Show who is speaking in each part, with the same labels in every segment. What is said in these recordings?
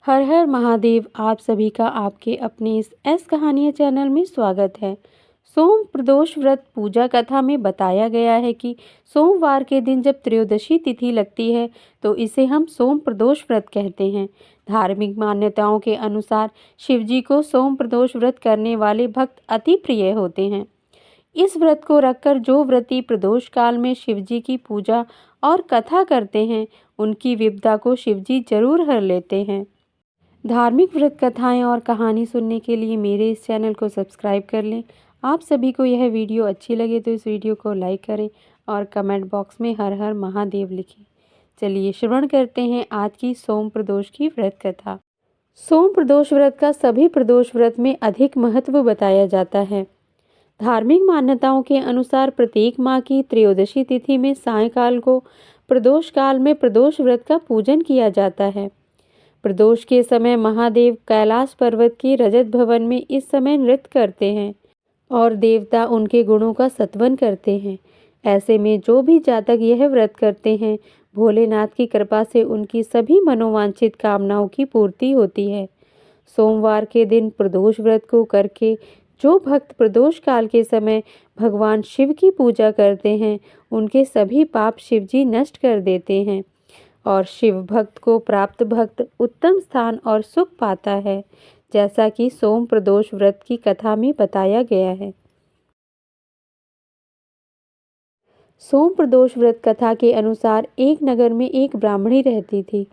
Speaker 1: हर हर महादेव। आप सभी का आपके अपने इस एस कहानियाँ चैनल में स्वागत है। सोम प्रदोष व्रत पूजा कथा में बताया गया है कि सोमवार के दिन जब त्रयोदशी तिथि लगती है तो इसे हम सोम प्रदोष व्रत कहते हैं। धार्मिक मान्यताओं के अनुसार शिवजी को सोम प्रदोष व्रत करने वाले भक्त अति प्रिय होते हैं। इस व्रत को रखकर जो व्रती प्रदोष काल में शिवजी की पूजा और कथा करते हैं उनकी विपदा को शिवजी जरूर हर लेते हैं। धार्मिक व्रत कथाएं और कहानी सुनने के लिए मेरे इस चैनल को सब्सक्राइब कर लें। आप सभी को यह वीडियो अच्छी लगे तो इस वीडियो को लाइक करें और कमेंट बॉक्स में हर हर महादेव लिखें। चलिए श्रवण करते हैं आज की सोम प्रदोष की व्रत कथा। सोम प्रदोष व्रत का सभी प्रदोष व्रत में अधिक महत्व बताया जाता है। धार्मिक मान्यताओं के अनुसार प्रत्येक माह की त्रयोदशी तिथि में सायंकाल को प्रदोष काल में प्रदोष व्रत का पूजन किया जाता है। प्रदोष के समय महादेव कैलाश पर्वत के रजत भवन में इस समय नृत्य करते हैं और देवता उनके गुणों का स्तवन करते हैं। ऐसे में जो भी जातक यह व्रत करते हैं भोलेनाथ की कृपा से उनकी सभी मनोवांछित कामनाओं की पूर्ति होती है। सोमवार के दिन प्रदोष व्रत को करके जो भक्त प्रदोष काल के समय भगवान शिव की पूजा करते हैं उनके सभी पाप शिवजी नष्ट कर देते हैं और शिव भक्त को प्राप्त भक्त उत्तम स्थान और सुख पाता है, जैसा कि सोम प्रदोष व्रत की कथा में बताया गया है। सोम प्रदोष व्रत कथा के अनुसार एक नगर में एक ब्राह्मणी रहती थी।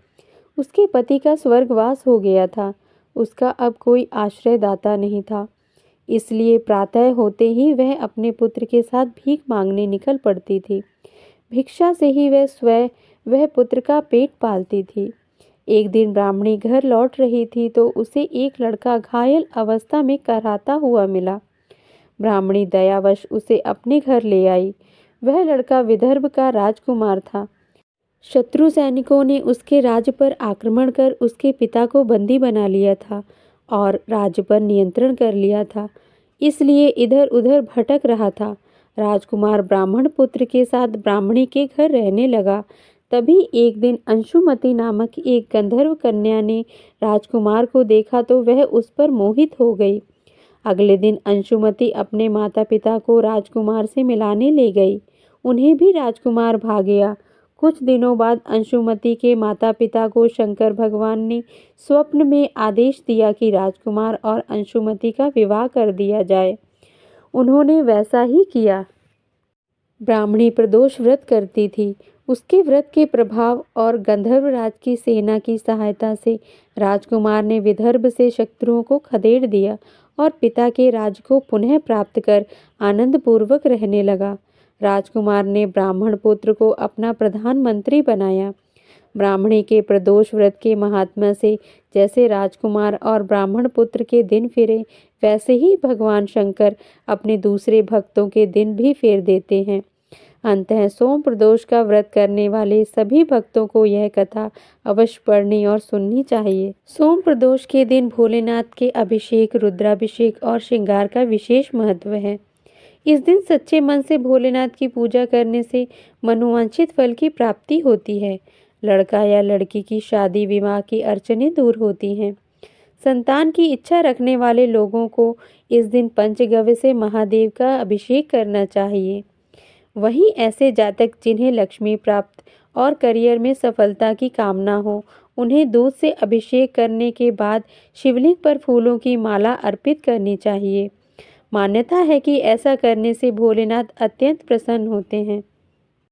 Speaker 1: उसके पति का स्वर्गवास हो गया था। उसका अब कोई आश्रयदाता नहीं था, इसलिए प्रातः होते ही वह अपने पुत्र के साथ भीख मांगने निकल पड़ती थी। भिक्षा से ही वह पुत्र का पेट पालती थी। एक दिन ब्राह्मणी घर लौट रही थी तो उसे एक लड़का घायल अवस्था में कराहता हुआ मिला। ब्राह्मणी दयावश उसे अपने घर ले आई। वह लड़का विदर्भ का राजकुमार था। शत्रु सैनिकों ने उसके राज्य पर आक्रमण कर उसके पिता को बंदी बना लिया था और राज्य पर नियंत्रण कर लिया था, इसलिए इधर उधर भटक रहा था। राजकुमार ब्राह्मण पुत्र के साथ ब्राह्मणी के घर रहने लगा। तभी एक दिन अंशुमति नामक एक गंधर्व कन्या ने राजकुमार को देखा तो वह उस पर मोहित हो गई। अगले दिन अंशुमति अपने माता पिता को राजकुमार से मिलाने ले गई। उन्हें भी राजकुमार भा गया। कुछ दिनों बाद अंशुमति के माता पिता को शंकर भगवान ने स्वप्न में आदेश दिया कि राजकुमार और अंशुमति का विवाह कर दिया जाए। उन्होंने वैसा ही किया। ब्राह्मणी प्रदोष व्रत करती थी। उसके व्रत के प्रभाव और गंधर्वराज की सेना की सहायता से राजकुमार ने विदर्भ से शत्रुओं को खदेड़ दिया और पिता के राज को पुनः प्राप्त कर आनंद पूर्वक रहने लगा। राजकुमार ने ब्राह्मण पुत्र को अपना प्रधानमंत्री बनाया। ब्राह्मणी के प्रदोष व्रत के महात्म्य से जैसे राजकुमार और ब्राह्मण पुत्र के दिन फिरे वैसे ही भगवान शंकर अपने दूसरे भक्तों के दिन भी फेर देते हैं। अंततः सोम प्रदोष का व्रत करने वाले सभी भक्तों को यह कथा अवश्य पढ़नी और सुननी चाहिए। सोम प्रदोष के दिन भोलेनाथ के अभिषेक, रुद्राभिषेक और श्रृंगार का विशेष महत्व है। इस दिन सच्चे मन से भोलेनाथ की पूजा करने से मनोवांछित फल की प्राप्ति होती है। लड़का या लड़की की शादी विवाह की अड़चनें दूर होती हैं। संतान की इच्छा रखने वाले लोगों को इस दिन पंचगव्य से महादेव का अभिषेक करना चाहिए। वहीं ऐसे जातक जिन्हें लक्ष्मी प्राप्त और करियर में सफलता की कामना हो उन्हें दूध से अभिषेक करने के बाद शिवलिंग पर फूलों की माला अर्पित करनी चाहिए। मान्यता है कि ऐसा करने से भोलेनाथ अत्यंत प्रसन्न होते हैं।